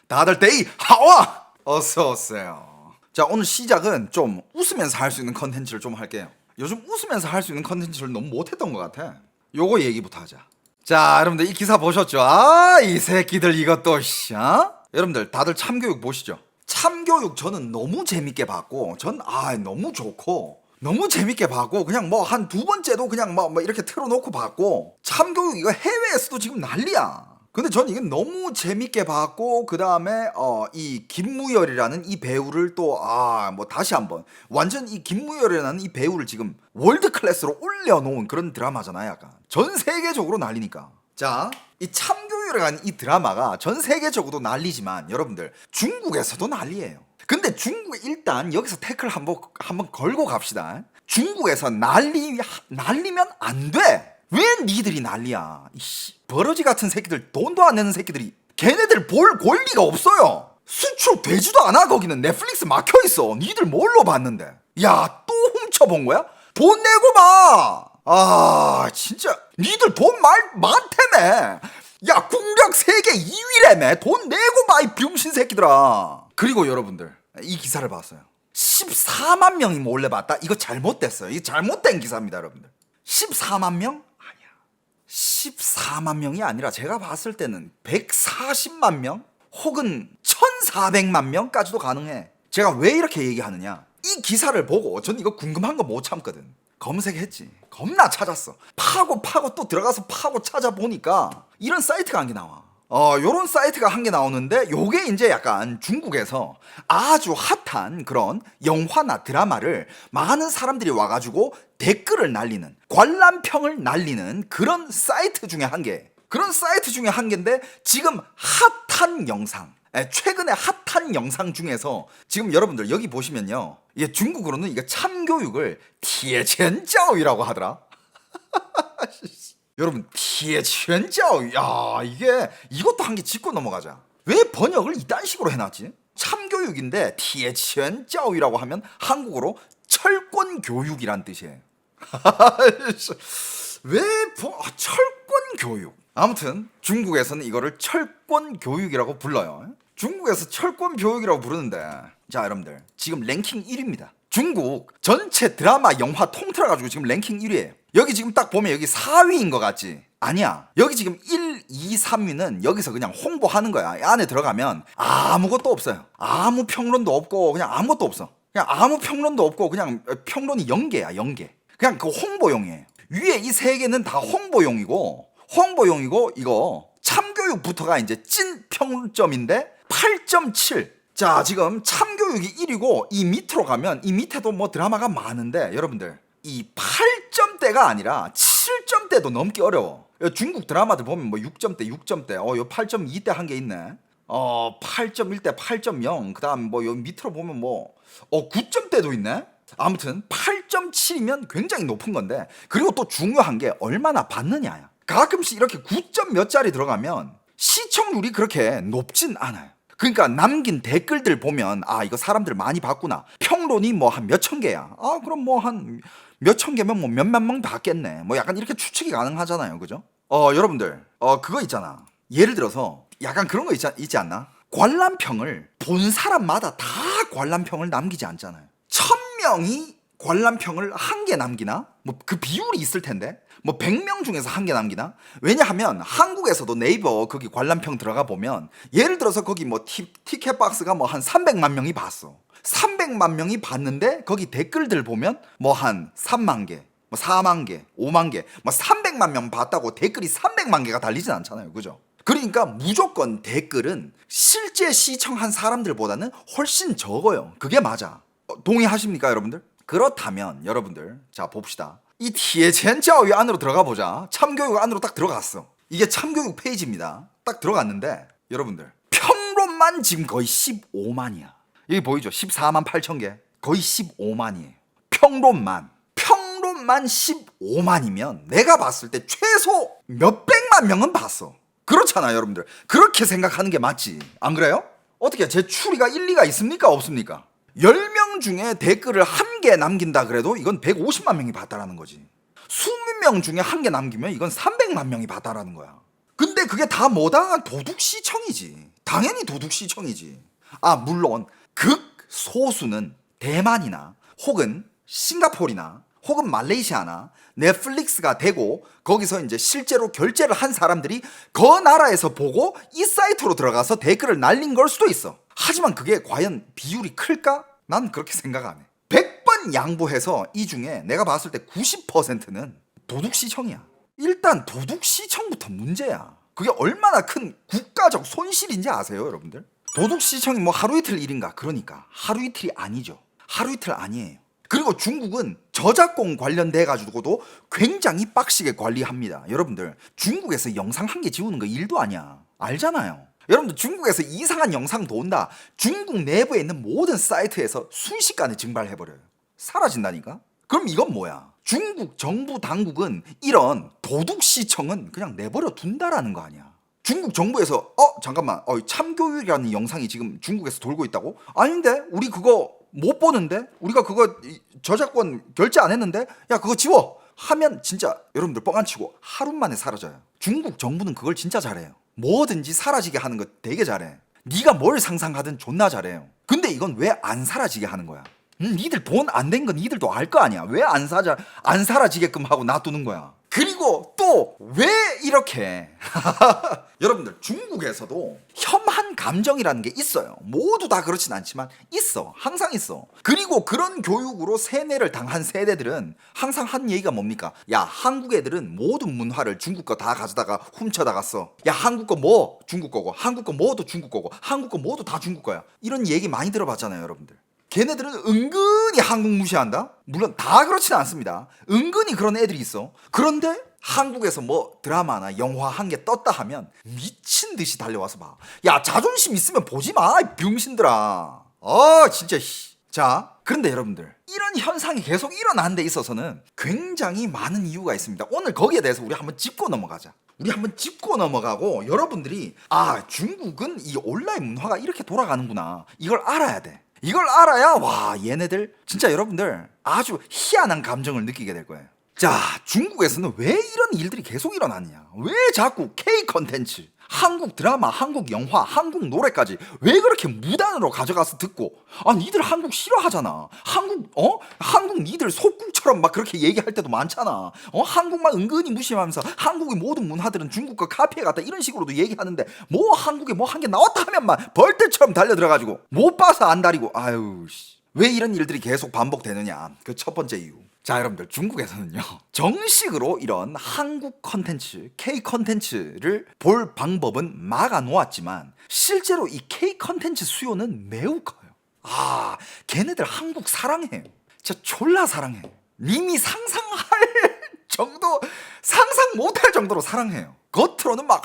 다들 데이 하와 어서 오세요. 자, 오늘 시작은 좀 웃으면서 할 수 있는 컨텐츠를 좀 할게요. 요즘 웃으면서 할 수 있는 컨텐츠를 너무 못했던 것 같아. 요거 얘기부터 하자. 자, 여러분들 이 기사 보셨죠? 아, 이 새끼들 이것도 여러분들 다들 참교육 보시죠. 참교육 저는 너무 재밌게 봤고, 너무 좋고 너무 재밌게 봤고, 그냥 뭐 한 두 번째도 그냥 뭐 이렇게 틀어놓고 봤고, 참교육 이거 해외에서도 지금 난리야. 근데 전 이게 너무 재밌게 봤고, 그 다음에 이 김무열이라는 이 배우를 또 뭐 다시 한번 완전 이 김무열이라는 이 배우를 지금 월드 클래스로 올려놓은 그런 드라마잖아요. 약간 전 세계적으로 난리니까. 자, 이 참교육이라는 이 드라마가 전 세계적으로 난리지만 여러분들 중국에서도 난리예요. 근데 중국 일단 여기서 태클 한번 걸고 갑시다. 중국에서 난리면 안 돼. 왜 니들이 난리야? 버러지 같은 새끼들, 돈도 안 내는 새끼들이 걔네들 볼 권리가 없어요. 수출되지도 않아. 거기는 넷플릭스 막혀있어. 니들 뭘로 봤는데? 야, 또 훔쳐본 거야? 돈 내고 봐. 진짜 니들 돈 많다며. 야, 국력 세계 2위라며. 돈 내고 봐, 이 병신 새끼들아. 그리고 여러분들 이 기사를 봤어요. 14만 명이 몰래 봤다? 이거 잘못됐어요. 이거 잘못된 기사입니다. 여러분들. 14만 명? 14만 명이 아니라 제가 봤을 때는 140만 명 혹은 1400만 명까지도 가능해. 제가 왜 이렇게 얘기하느냐, 이 기사를 보고 전 이거 궁금한 거 못 참거든. 검색했지. 겁나 찾았어. 파고 또 들어가서 파고 찾아보니까 이런 사이트가 한 개 나와. 요런 사이트가 한 개 나오는데, 요게 이제 약간 중국에서 아주 핫한 그런 영화나 드라마를 많은 사람들이 와가지고 댓글을 날리는, 관람평을 날리는 그런 사이트 중에 한 개. 그런 사이트 중에 한 개인데, 지금 핫한 영상, 최근에 핫한 영상 중에서 지금 여러분들 여기 보시면요, 이게 중국어로는 이거 참교육을 티에첸짜오이라고 하더라. 여러분, 티에첸짜오. 야, 이것도 한 개 짚고 넘어가자. 왜 번역을 이딴 식으로 해놨지? 참교육인데 티에첸짜오이라고 하면 한국어로 철권 교육이란 뜻이에요. 철권 교육. 아무튼 중국에서는 이거를 철권 교육이라고 불러요. 중국에서 철권 교육이라고 부르는데, 자, 여러분들 지금 랭킹 1위입니다. 중국 전체 드라마 영화 통틀어가지고 지금 랭킹 1위에요. 여기 지금 딱 보면 여기 4위인 것 같지? 아니야. 여기 지금 1, 2, 3위는 여기서 그냥 홍보하는 거야. 안에 들어가면 아무것도 없어요. 아무 평론도 없고 그냥 아무것도 없어. 그냥 아무 평론도 없고 그냥 평론이 연계야, 연계. 그냥 그 홍보용이에요. 위에 이 세 개는 다 홍보용이고 이거 참교육부터가 이제 찐 평점인데 8.7. 자, 지금 참교육이 1위고 이 밑으로 가면 이 밑에도 뭐 드라마가 많은데, 여러분들 이 8점대가 아니라 7점대도 넘기 어려워. 중국 드라마들 보면 뭐 6점대, 요 8.2대 한 게 있네. 8.1대, 8.0. 그다음 뭐 여기 밑으로 보면 뭐 9점대도 있네. 아무튼 8.7이면 굉장히 높은 건데, 그리고 또 중요한 게 얼마나 받느냐야. 가끔씩 이렇게 9점 몇 짜리 들어가면 시청률이 그렇게 높진 않아요. 그러니까 남긴 댓글들 보면 이거 사람들 많이 봤구나. 평론이 뭐 한 몇천 개야. 그럼 뭐 한 몇천 개면 뭐 몇만 명 봤겠네. 뭐 약간 이렇게 추측이 가능하잖아요. 그죠? 여러분들 그거 있잖아. 예를 들어서 약간 그런 거 있지 않나? 관람평을 본 사람마다 다 관람평을 남기지 않잖아요. 1000명이 관람평을 한 개 남기나? 뭐 그 비율이 있을 텐데, 뭐 100명 중에서 한 개 남기나? 왜냐하면 한국에서도 네이버 거기 관람평 들어가 보면, 예를 들어서 거기 뭐 티켓 박스가 뭐 한 300만 명이 봤어. 300만 명이 봤는데 거기 댓글들 보면 뭐 한 3만 개, 뭐 4만 개, 5만 개, 뭐 300만 명 봤다고 댓글이 300만 개가 달리진 않잖아요. 그죠? 그러니까 무조건 댓글은 실제 시청한 사람들보다는 훨씬 적어요. 그게 맞아. 동의하십니까, 여러분들? 그렇다면 여러분들, 자, 봅시다. 이 티에첸짜오이 안으로 들어가 보자. 참교육 안으로 딱 들어갔어. 이게 참교육 페이지입니다. 딱 들어갔는데 여러분들, 평론만 지금 거의 15만이야. 여기 보이죠? 14만 8천 개. 거의 15만이에요. 평론만 15만이면 내가 봤을 때 최소 몇백만 명은 봤어. 그렇잖아요, 여러분들. 그렇게 생각하는 게 맞지. 안 그래요? 어떻게 제 추리가 일리가 있습니까? 없습니까? 10명 중에 댓글을 한 개 남긴다 그래도 이건 150만 명이 봤다라는 거지. 20명 중에 한 개 남기면 이건 300만 명이 봤다라는 거야. 근데 그게 다 뭐다? 도둑 시청이지. 당연히 도둑시청이지. 아, 물론 극소수는 대만이나 혹은 싱가포르나 혹은 말레이시아나 넷플릭스가 되고 거기서 이제 실제로 결제를 한 사람들이 그 나라에서 보고 이 사이트로 들어가서 댓글을 날린 걸 수도 있어. 하지만 그게 과연 비율이 클까? 난 그렇게 생각 안 해. 100번 양보해서 이 중에 내가 봤을 때 90%는 도둑시청이야. 일단 도둑시청부터 문제야. 그게 얼마나 큰 국가적 손실인지 아세요, 여러분들? 도둑시청이 뭐 하루 이틀 일인가? 그러니까 하루 이틀이 아니죠. 하루 이틀 아니에요. 그리고 중국은 저작권 관련돼 가지고도 굉장히 빡시게 관리합니다. 여러분들, 중국에서 영상 한 개 지우는 거 일도 아니야. 알잖아요. 여러분들, 중국에서 이상한 영상 돈다. 중국 내부에 있는 모든 사이트에서 순식간에 증발해버려요. 사라진다니까? 그럼 이건 뭐야? 중국 정부 당국은 이런 도둑시청은 그냥 내버려 둔다라는 거 아니야. 중국 정부에서 잠깐만, 참교육이라는 영상이 지금 중국에서 돌고 있다고? 아닌데? 우리 그거 못 보는데? 우리가 그거 저작권 결제 안 했는데? 야, 그거 지워! 하면 진짜 여러분들 뻥 안 치고 하루 만에 사라져요. 중국 정부는 그걸 진짜 잘해요. 뭐든지 사라지게 하는 거 되게 잘해. 네가 뭘 상상하든 존나 잘해요. 근데 이건 왜 안 사라지게 하는 거야? 니들 돈 안 된 건 니들도 알 거 아니야. 왜 안 사라지게끔 하고 놔두는 거야? 그리고 또 왜 이렇게 여러분들, 중국에서도 혐한 감정이라는 게 있어요. 모두 다 그렇진 않지만 있어. 항상 있어. 그리고 그런 교육으로 세뇌를 당한 세대들은 항상 한 얘기가 뭡니까? 야, 한국 애들은 모든 문화를 중국 거 다 가져다가 훔쳐다 갔어. 야, 한국 거 뭐 중국 거고, 한국 거 뭐도 중국 거고, 한국 거 뭐도 다 중국 거야. 이런 얘기 많이 들어봤잖아요, 여러분들. 걔네들은 은근히 한국 무시한다? 물론 다 그렇지는 않습니다. 은근히 그런 애들이 있어. 그런데 한국에서 뭐 드라마나 영화 한 개 떴다 하면 미친 듯이 달려와서 봐. 야, 자존심 있으면 보지 마, 이 병신들아. 진짜. 자, 그런데 여러분들, 이런 현상이 계속 일어나는 데 있어서는 굉장히 많은 이유가 있습니다. 오늘 거기에 대해서 우리 한번 짚고 넘어가자. 우리 한번 짚고 넘어가고 여러분들이 중국은 이 온라인 문화가 이렇게 돌아가는구나, 이걸 알아야 돼. 이걸 알아야 와, 얘네들 진짜 여러분들 아주 희한한 감정을 느끼게 될 거예요. 자, 중국에서는 왜 이런 일들이 계속 일어나느냐? 왜 자꾸 K 컨텐츠, 한국 드라마, 한국 영화, 한국 노래까지 왜 그렇게 무단으로 가져가서 듣고, 니들 한국 싫어하잖아. 한국 니들 속국처럼 막 그렇게 얘기할 때도 많잖아. 한국만 은근히 무시하면서 한국의 모든 문화들은 중국 거 카피해갔다, 이런 식으로도 얘기하는데 뭐 한국에 뭐 한 게 나왔다 하면만 벌떼처럼 달려들어가지고 못 봐서 안달이고. 왜 이런 일들이 계속 반복되느냐? 그 첫 번째 이유. 자, 여러분들, 중국에서는요, 정식으로 이런 한국 컨텐츠, K 컨텐츠를 볼 방법은 막아 놓았지만 실제로 이 K 컨텐츠 수요는 매우 커요. 걔네들 한국 사랑해요. 진짜 졸라 사랑해. 님이 상상할 정도, 상상 못할 정도로 사랑해요. 겉으로는 막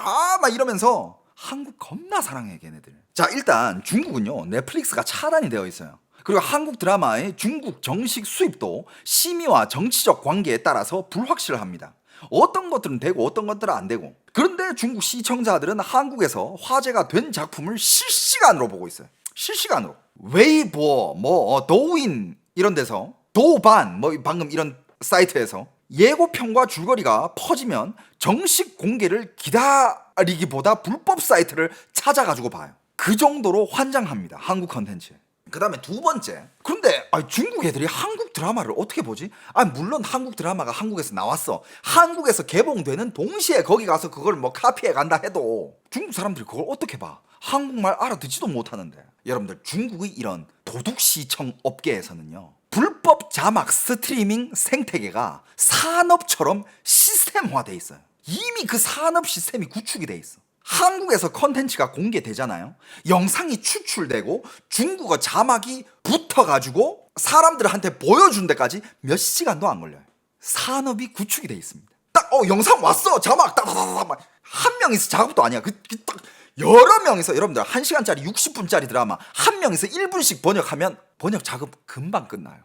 이러면서 한국 겁나 사랑해, 걔네들. 자, 일단 중국은요, 넷플릭스가 차단이 되어 있어요. 그리고 한국 드라마의 중국 정식 수입도 심의와 정치적 관계에 따라서 불확실합니다. 어떤 것들은 되고 어떤 것들은 안 되고. 그런데 중국 시청자들은 한국에서 화제가 된 작품을 실시간으로 보고 있어요. 실시간으로. 웨이보, 도우인 이런 데서, 도반 방금 이런 사이트에서 예고편과 줄거리가 퍼지면 정식 공개를 기다리기보다 불법 사이트를 찾아가지고 봐요. 그 정도로 환장합니다, 한국 컨텐츠에. 그 다음에 두 번째, 그런데 중국 애들이 한국 드라마를 어떻게 보지? 물론 한국 드라마가 한국에서 나왔어. 한국에서 개봉되는 동시에 거기 가서 그걸 뭐 카피해 간다 해도 중국 사람들이 그걸 어떻게 봐? 한국말 알아듣지도 못하는데. 여러분들, 중국의 이런 도둑시청 업계에서는요, 불법 자막 스트리밍 생태계가 산업처럼 시스템화돼 있어요. 이미 그 산업 시스템이 구축이 돼 있어. 한국에서 컨텐츠가 공개되잖아요. 영상이 추출되고 중국어 자막이 붙어가지고 사람들한테 보여준 데까지 몇 시간도 안 걸려요. 산업이 구축이 돼 있습니다. 딱 영상 왔어, 자막 딱딱딱, 한 명이서 작업도 아니야. 딱 여러 명이서, 여러분들 1시간짜리 60분짜리 드라마 한 명이서 1분씩 번역하면 번역 작업 금방 끝나요.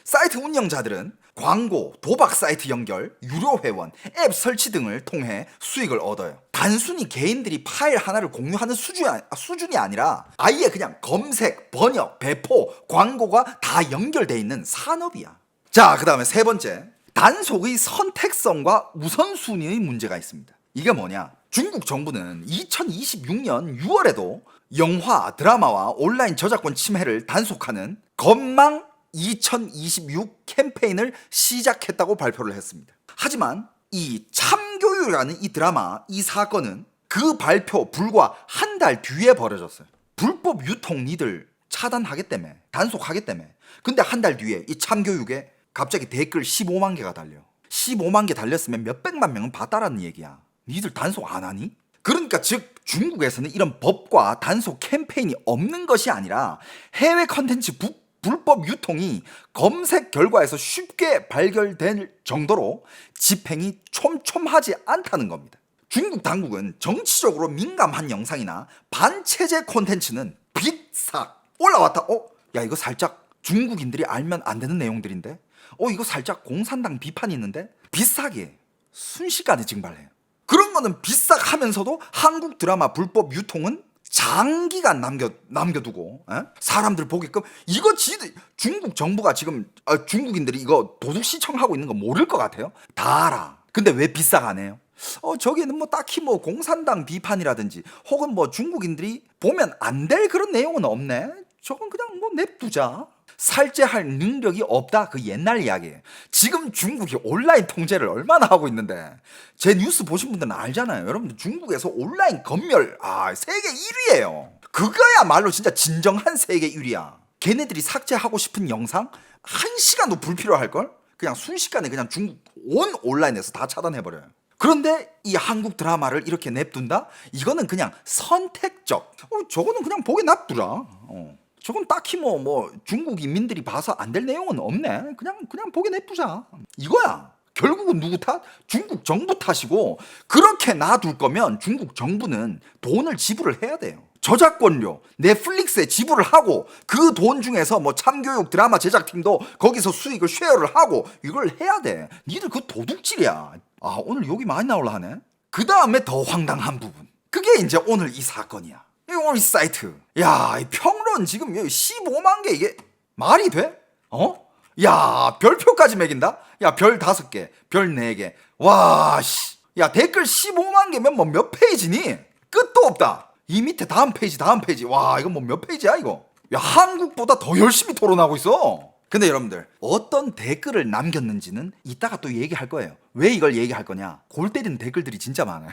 사이트 운영자들은 광고, 도박 사이트 연결, 유료 회원, 앱 설치 등을 통해 수익을 얻어요. 단순히 개인들이 파일 하나를 공유하는 수준이 아니라 아예 그냥 검색, 번역, 배포, 광고가 다 연결돼 있는 산업이야. 자, 그 다음에 세 번째, 단속의 선택성과 우선순위의 문제가 있습니다. 이게 뭐냐? 중국 정부는 2026년 6월에도 영화, 드라마와 온라인 저작권 침해를 단속하는 건망 2026 캠페인을 시작했다고 발표를 했습니다. 하지만 이 참교육이라는 이 드라마, 이 사건은 그 발표 불과 한 달 뒤에 벌어졌어요. 불법 유통 니들 차단하겠다며, 단속하겠다며. 근데 한 달 뒤에 이 참교육에 갑자기 댓글 15만 개가 달려. 15만 개 달렸으면 몇백만 명은 봤다라는 얘기야. 니들 단속 안 하니? 그러니까 즉 중국에서는 이런 법과 단속 캠페인이 없는 것이 아니라 해외 컨텐츠 불법 유통이 검색 결과에서 쉽게 발견될 정도로 집행이 촘촘하지 않다는 겁니다. 중국 당국은 정치적으로 민감한 영상이나 반체제 콘텐츠는 빗싹 올라왔다. 야 이거 살짝 중국인들이 알면 안 되는 내용들인데? 이거 살짝 공산당 비판이 있는데? 비싸게 순식간에 증발해요. 그런 거는 비싹 하면서도 한국 드라마 불법 유통은 장기간 남겨두고 사람들 보게끔 이거 중국 정부가 지금 중국인들이 이거 도둑 시청하고 있는 거 모를 것 같아요? 다 알아. 근데 왜 비싹 안 해요? 저기는 뭐 딱히 뭐 공산당 비판이라든지 혹은 뭐 중국인들이 보면 안 될 그런 내용은 없네. 저건 그냥 뭐 냅두자. 살제할 능력이 없다. 그 옛날 이야기예요. 지금 중국이 온라인 통제를 얼마나 하고 있는데 제 뉴스 보신 분들은 알잖아요. 여러분들 중국에서 온라인 검열 세계 1위예요. 그거야말로 진짜 진정한 세계 1위야. 걔네들이 삭제하고 싶은 영상 1시간도 불필요할걸? 그냥 순식간에 그냥 중국 온 온라인에서 다 차단해버려요. 그런데 이 한국 드라마를 이렇게 냅둔다? 이거는 그냥 선택적. 저거는 그냥 보게 놔두라. 저건 딱히 뭐 중국 인민들이 봐서 안 될 내용은 없네. 그냥 보게 냅두자. 이거야. 결국은 누구 탓? 중국 정부 탓이고 그렇게 놔둘 거면 중국 정부는 돈을 지불을 해야 돼요. 저작권료, 넷플릭스에 지불을 하고 그 돈 중에서 뭐 참교육 드라마 제작팀도 거기서 수익을 쉐어를 하고 이걸 해야 돼. 니들 그 도둑질이야. 오늘 욕이 많이 나올라 하네. 그 다음에 더 황당한 부분. 그게 이제 오늘 이 사건이야. 오늘 이 사이트. 야, 이 평론 지금 15만 개 이게 말이 돼? 야, 별표까지 매긴다? 야, 별 5개, 별 4개. 와, 씨. 야, 댓글 15만 개면 뭐 몇 페이지니? 끝도 없다. 이 밑에 다음 페이지. 와, 이거 뭐 몇 페이지야, 이거? 야, 한국보다 더 열심히 토론하고 있어. 근데 여러분들, 어떤 댓글을 남겼는지는 이따가 또 얘기할 거예요. 왜 이걸 얘기할 거냐? 골 때리는 댓글들이 진짜 많아요.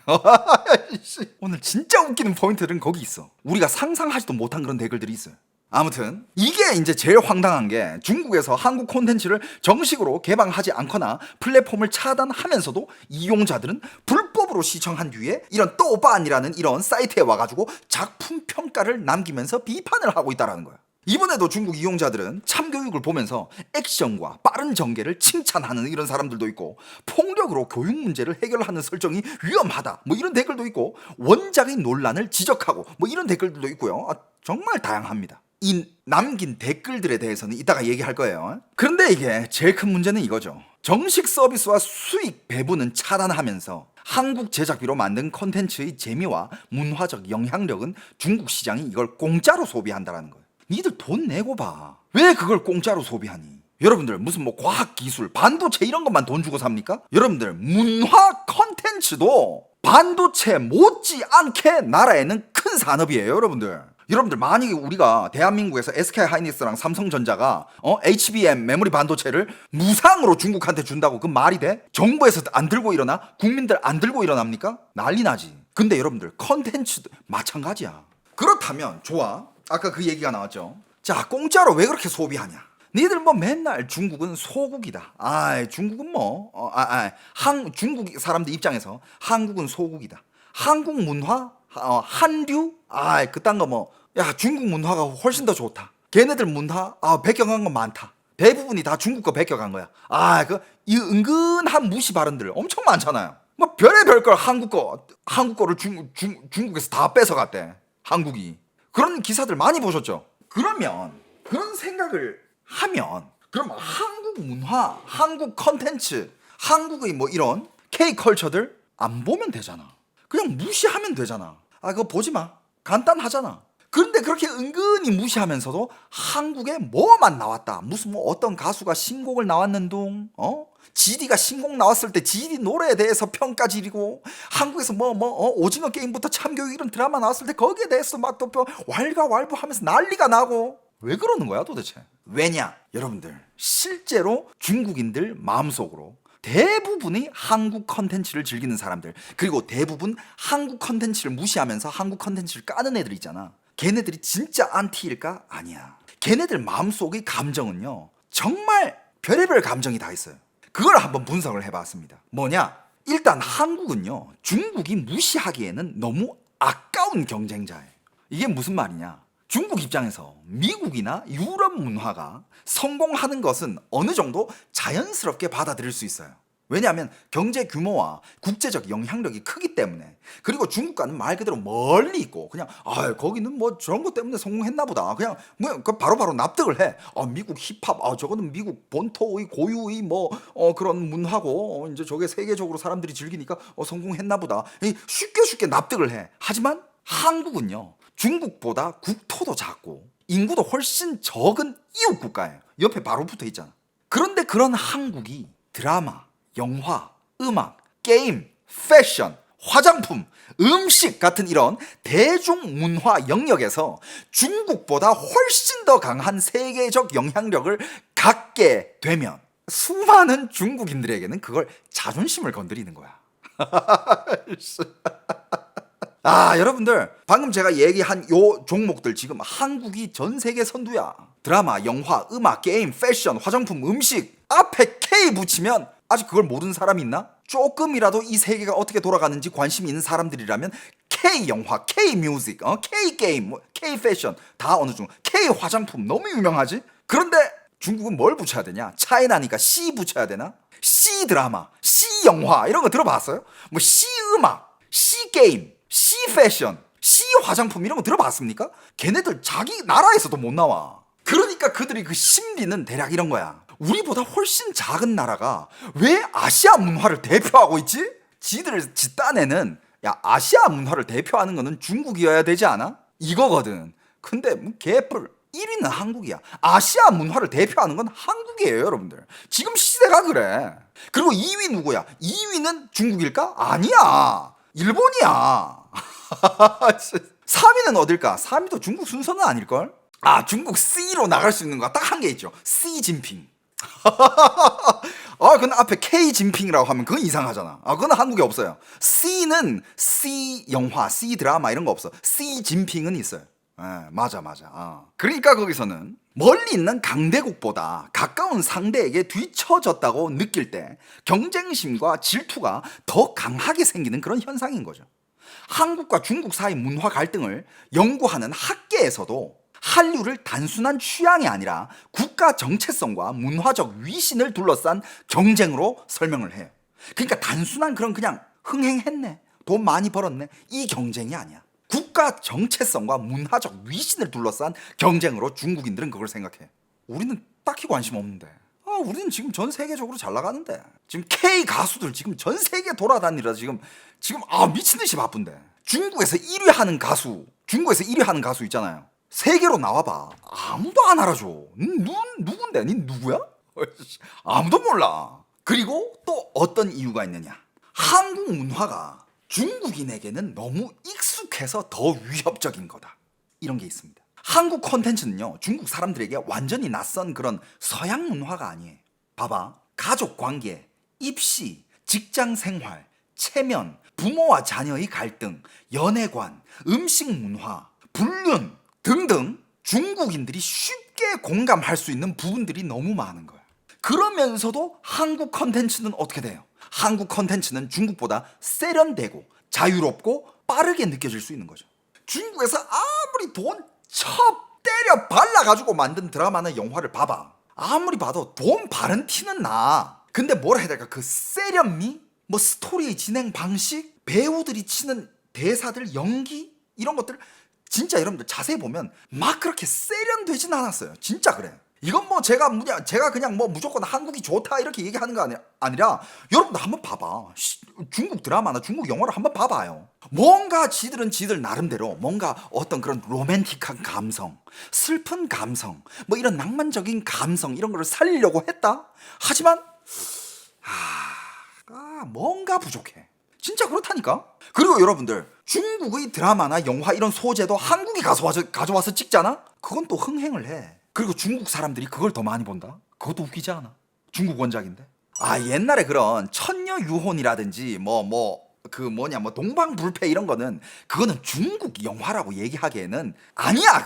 오늘 진짜 웃기는 포인트들은 거기 있어. 우리가 상상하지도 못한 그런 댓글들이 있어요. 아무튼 이게 이제 제일 황당한 게 중국에서 한국 콘텐츠를 정식으로 개방하지 않거나 플랫폼을 차단하면서도 이용자들은 불법으로 시청한 뒤에 이런 또반이라는 이런 사이트에 와가지고 작품 평가를 남기면서 비판을 하고 있다는 거야. 이번에도 중국 이용자들은 참교육을 보면서 액션과 빠른 전개를 칭찬하는 이런 사람들도 있고 폭력으로 교육 문제를 해결하는 설정이 위험하다 뭐 이런 댓글도 있고 원작의 논란을 지적하고 뭐 이런 댓글들도 있고요. 정말 다양합니다. 이 남긴 댓글들에 대해서는 이따가 얘기할 거예요. 그런데 이게 제일 큰 문제는 이거죠. 정식 서비스와 수익 배분은 차단하면서 한국 제작비로 만든 콘텐츠의 재미와 문화적 영향력은 중국 시장이 이걸 공짜로 소비한다는 거예요. 니들 돈 내고 봐. 왜 그걸 공짜로 소비하니? 여러분들 무슨 뭐 과학기술, 반도체 이런 것만 돈 주고 삽니까? 여러분들 문화 컨텐츠도 반도체 못지않게 나라에는 큰 산업이에요. 여러분들 만약에 우리가 대한민국에서 SK하이닉스랑 삼성전자가 HBM 메모리 반도체를 무상으로 중국한테 준다고 그 말이 돼? 정부에서 안 들고 일어나? 국민들 안 들고 일어납니까? 난리 나지. 근데 여러분들 컨텐츠도 마찬가지야. 그렇다면 좋아. 아까 그 얘기가 나왔죠. 자, 공짜로 왜 그렇게 소비하냐? 니들 뭐 맨날 중국은 소국이다. 중국은 중국 사람들 입장에서 한국은 소국이다. 한국 문화, 한류, 그딴 거 중국 문화가 훨씬 더 좋다. 걔네들 문화, 베껴간 거 많다. 대부분이 다 중국 거 베껴간 거야. 이 은근한 무시 발언들 엄청 많잖아요. 뭐 별의별 걸 한국 거를 중국에서 다 뺏어갔대. 한국이. 그런 기사들 많이 보셨죠? 그러면 그런 생각을 하면 그럼 한국 문화, 한국 컨텐츠, 한국의 뭐 이런 K컬처들 안 보면 되잖아. 그냥 무시하면 되잖아. 그거 보지 마. 간단하잖아. 그런데 그렇게 은근히 무시하면서도 한국에 뭐만 나왔다. 무슨 뭐 어떤 가수가 신곡을 나왔는둥, GD가 신곡 나왔을 때 GD 노래에 대해서 평가 지리고, 한국에서 오징어 게임부터 참교육 이런 드라마 나왔을 때 거기에 대해서 막 또 왈가왈부하면서 난리가 나고. 왜 그러는 거야 도대체? 왜냐? 여러분들, 실제로 중국인들 마음속으로 대부분이 한국 컨텐츠를 즐기는 사람들, 그리고 대부분 한국 컨텐츠를 무시하면서 한국 컨텐츠를 까는 애들 있잖아. 걔네들이 진짜 안티일까? 아니야. 걔네들 마음속의 감정은요, 정말 별의별 감정이 다 있어요. 그걸 한번 분석을 해봤습니다. 뭐냐? 일단 한국은요, 중국이 무시하기에는 너무 아까운 경쟁자예요. 이게 무슨 말이냐? 중국 입장에서 미국이나 유럽 문화가 성공하는 것은 어느 정도 자연스럽게 받아들일 수 있어요. 왜냐하면 경제 규모와 국제적 영향력이 크기 때문에. 그리고 중국과는 말 그대로 멀리 있고, 그냥 거기는 뭐 저런 것 때문에 성공했나 보다, 그냥 뭐 바로바로 납득을 해. 미국 힙합, 저거는 미국 본토의 고유의 그런 문화고, 이제 저게 세계적으로 사람들이 즐기니까 성공했나 보다, 쉽게 납득을 해. 하지만 한국은요, 중국보다 국토도 작고 인구도 훨씬 적은 이웃 국가예요. 옆에 바로 붙어 있잖아. 그런데 그런 한국이 드라마, 영화, 음악, 게임, 패션, 화장품, 음식 같은 이런 대중문화 영역에서 중국보다 훨씬 더 강한 세계적 영향력을 갖게 되면 수많은 중국인들에게는 그걸 자존심을 건드리는 거야. 여러분들, 방금 제가 얘기한 요 종목들 지금 한국이 전 세계 선두야. 드라마, 영화, 음악, 게임, 패션, 화장품, 음식, 앞에 K 붙이면 아직 그걸 모르는 사람이 있나? 조금이라도 이 세계가 어떻게 돌아가는지 관심이 있는 사람들이라면 K 영화, K 뮤직, K 게임, K 패션 다 어느 정도, K 화장품 너무 유명하지? 그런데 중국은 뭘 붙여야 되냐? 차이나니까 C 붙여야 되나? C 드라마, C 영화 이런 거 들어봤어요? 뭐 C 음악, C 게임, C 패션, C 화장품 이런 거 들어봤습니까? 걔네들 자기 나라에서도 못 나와. 그러니까 그들이 그 심리는 대략 이런 거야. 우리보다 훨씬 작은 나라가 왜 아시아 문화를 대표하고 있지? 지들 딴에는 아시아 문화를 대표하는 거는 중국이어야 되지 않아? 이거거든. 근데 개뿔 1위는 한국이야. 아시아 문화를 대표하는 건 한국이에요, 여러분들. 지금 시대가 그래. 그리고 2위 누구야? 2위는 중국일까? 아니야. 일본이야. 3위는 어딜까? 3위도 중국 순서는 아닐걸? 중국 C로 나갈 수 있는 거 딱 한 개 있죠. C 진핑. 그건 앞에 K 진핑이라고 하면 그건 이상하잖아. 그건 한국에 없어요. C는 C 영화, C 드라마 이런 거 없어. C 진핑은 있어요. 맞아. 그러니까 거기서는 멀리 있는 강대국보다 가까운 상대에게 뒤처졌다고 느낄 때 경쟁심과 질투가 더 강하게 생기는 그런 현상인 거죠. 한국과 중국 사이 문화 갈등을 연구하는 학계에서도 한류를 단순한 취향이 아니라 국가 정체성과 문화적 위신을 둘러싼 경쟁으로 설명을 해요. 그러니까 단순한 그냥 흥행했네, 돈 많이 벌었네, 이 경쟁이 아니야. 국가 정체성과 문화적 위신을 둘러싼 경쟁으로 중국인들은 그걸 생각해. 우리는 딱히 관심 없는데. 우리는 지금 전 세계적으로 잘 나가는데. 지금 K 가수들 지금 전 세계 돌아다니라 지금 미친 듯이 바쁜데. 중국에서 1위 하는 가수 있잖아요. 세계로 나와봐. 아무도 안 알아줘. 누군데? 니 누구야? 아무도 몰라. 그리고 또 어떤 이유가 있느냐? 한국 문화가 중국인에게는 너무 익숙해서 더 위협적인 거다. 이런 게 있습니다. 한국 콘텐츠는요, 중국 사람들에게 완전히 낯선 그런 서양 문화가 아니에요. 봐봐. 가족 관계, 입시, 직장 생활, 체면, 부모와 자녀의 갈등, 연애관, 음식 문화, 불륜 등등 중국인들이 쉽게 공감할 수 있는 부분들이 너무 많은 거예요. 그러면서도 한국 컨텐츠는 어떻게 돼요? 한국 컨텐츠는 중국보다 세련되고 자유롭고 빠르게 느껴질 수 있는 거죠. 중국에서 아무리 돈 때려 발라가지고 만든 드라마나 영화를 봐봐. 아무리 봐도 돈 바른 티는 나. 근데 뭐라 해야 될까? 그 세련미? 스토리의 진행 방식? 배우들이 치는 대사들, 연기? 이런 것들 진짜 여러분들 자세히 보면 막 그렇게 세련되진 않았어요. 진짜 그래. 이건 뭐 제가 그냥 뭐 무조건 한국이 좋다 이렇게 얘기하는 거 아니라 여러분들 한번 봐봐. 중국 드라마나 중국 영화를 한번 봐봐요. 뭔가 지들 나름대로 뭔가 어떤 그런 로맨틱한 감성, 슬픈 감성, 뭐 이런 낭만적인 감성 이런 거를 살리려고 했다. 하지만 뭔가 부족해. 진짜 그렇다니까. 그리고 여러분들 중국의 드라마나 영화 이런 소재도 한국이 가져와서 찍잖아. 그건 또 흥행을 해. 그리고 중국 사람들이 그걸 더 많이 본다? 그것도 웃기지 않아? 중국 원작인데? 옛날에 그런 천녀 유혼이라든지 동방불패 이런 그거는 중국 영화라고 얘기하기에는 아니야.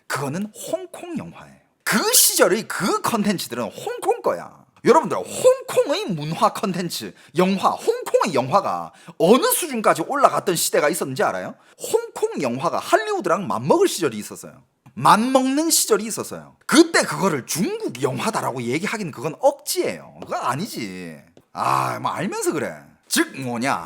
그거는 홍콩 영화예요. 그 시절의 그 컨텐츠들은 홍콩 거야. 여러분들 홍콩의 문화 컨텐츠 홍콩의 영화가 어느 수준까지 올라갔던 시대가 있었는지 알아요? 홍콩 영화가 할리우드랑 맞먹을 시절이 있었어요. 맞먹는 시절이 있었어요. 그때 그거를 중국 영화다라고 얘기하기는 그건 억지예요. 그거 아니지. 뭐 알면서 그래. 즉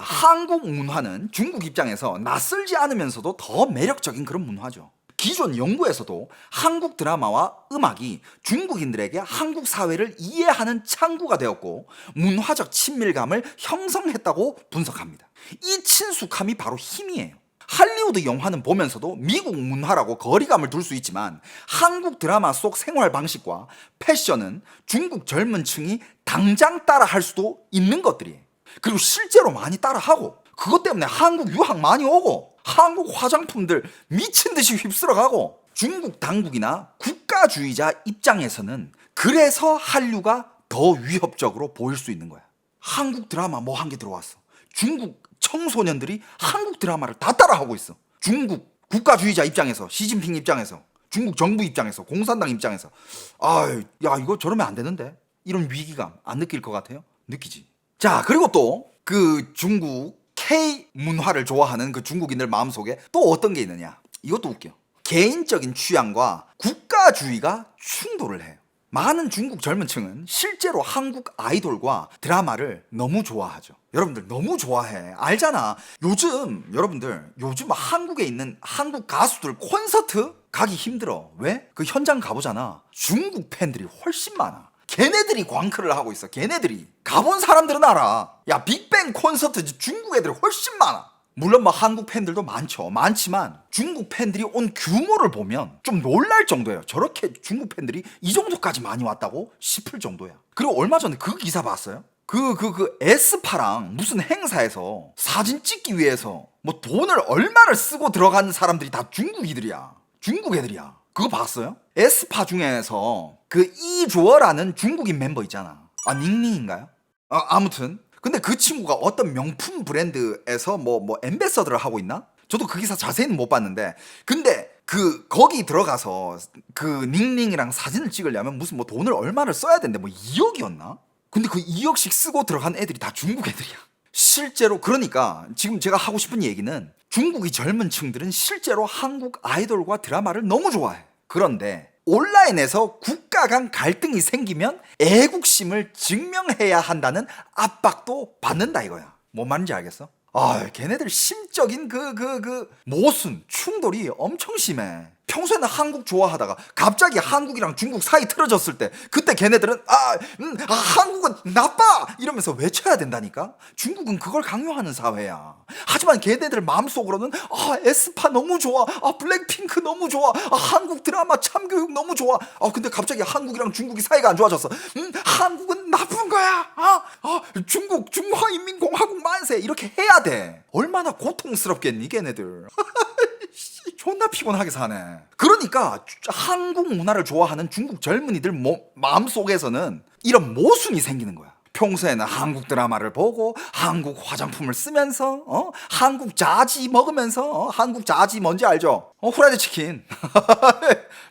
한국 문화는 중국 입장에서 낯설지 않으면서도 더 매력적인 그런 문화죠. 기존 연구에서도 한국 드라마와 음악이 중국인들에게 한국 사회를 이해하는 창구가 되었고 문화적 친밀감을 형성했다고 분석합니다. 이 친숙함이 바로 힘이에요. 할리우드 영화는 보면서도 미국 문화라고 거리감을 둘 수 있지만 한국 드라마 속 생활 방식과 패션은 중국 젊은 층이 당장 따라할 수도 있는 것들이에요. 그리고 실제로 많이 따라하고 그것 때문에 한국 유학 많이 오고 한국 화장품들 미친 듯이 휩쓸어가고 중국 당국이나 국가주의자 입장에서는 그래서 한류가 더 위협적으로 보일 수 있는 거야. 한국 드라마 뭐 한 개 들어왔어. 중국 청소년들이 한국 드라마를 다 따라하고 있어. 중국 국가주의자 입장에서, 시진핑 입장에서, 중국 정부 입장에서, 공산당 입장에서 이거 저러면 안 되는데 이런 위기감 안 느낄 것 같아요? 느끼지. 자, 그리고 또 그 중국 K 문화를 좋아하는 그 중국인들 마음속에 또 어떤 게 있느냐. 이것도 웃겨. 개인적인 취향과 국가주의가 충돌을 해요. 많은 중국 젊은 층은 실제로 한국 아이돌과 드라마를 너무 좋아하죠. 여러분들 너무 좋아해. 알잖아. 요즘 한국에 있는 한국 가수들 콘서트 가기 힘들어. 왜? 그 현장 가보잖아. 중국 팬들이 훨씬 많아. 걔네들이 광클을 하고 있어. 걔네들이. 가본 사람들은 알아. 야, 빅뱅 콘서트 중국 애들이 훨씬 많아. 물론 한국 팬들도 많지만 중국 팬들이 온 규모를 보면 좀 놀랄 정도예요. 저렇게 중국 팬들이 이 정도까지 많이 왔다고 싶을 정도야. 그리고 얼마 전에 그 기사 봤어요? 그 에스파랑 무슨 행사에서 사진 찍기 위해서 뭐 돈을 얼마를 쓰고 들어간 사람들이 다 중국 애들이야. 그거 봤어요? 에스파 중에서 그 이주어라는 중국인 멤버 있잖아. 닝닝인가요? 아무튼 근데 그 친구가 어떤 명품 브랜드에서 뭐 엠베서더를 하고 있나? 저도 그 기사 자세히는 못 봤는데 근데 거기 들어가서 그 닝닝이랑 사진을 찍으려면 무슨 돈을 얼마를 써야 된대. 2억이었나? 근데 그 2억씩 쓰고 들어간 애들이 다 중국 애들이야. 실제로 그러니까 지금 제가 하고 싶은 얘기는 중국의 젊은 층들은 실제로 한국 아이돌과 드라마를 너무 좋아해. 그런데 온라인에서 국가 간 갈등이 생기면 애국심을 증명해야 한다는 압박도 받는다 이거야. 뭔 말인지 알겠어? 걔네들 심적인 모순, 충돌이 엄청 심해. 평소에는 한국 좋아하다가 갑자기 한국이랑 중국 사이 틀어졌을 때 그때 걔네들은 한국은 나빠! 이러면서 외쳐야 된다니까? 중국은 그걸 강요하는 사회야. 하지만 걔네들 마음속으로는 에스파 너무 좋아, 블랙핑크 너무 좋아, 한국 드라마 참교육 너무 좋아. 근데 갑자기 한국이랑 중국이 사이가 안 좋아졌어. 한국은 나쁜 거야. 중국 중화인민공화국 만세 이렇게 해야 돼. 얼마나 고통스럽겠니 걔네들. 존나 피곤하게 사네. 그러니까 한국 문화를 좋아하는 중국 젊은이들 마음속에서는 이런 모순이 생기는 거야. 평소에는 한국 드라마를 보고 한국 화장품을 쓰면서 한국 자지 먹으면서 한국 자지 뭔지 알죠? 후라이드 치킨.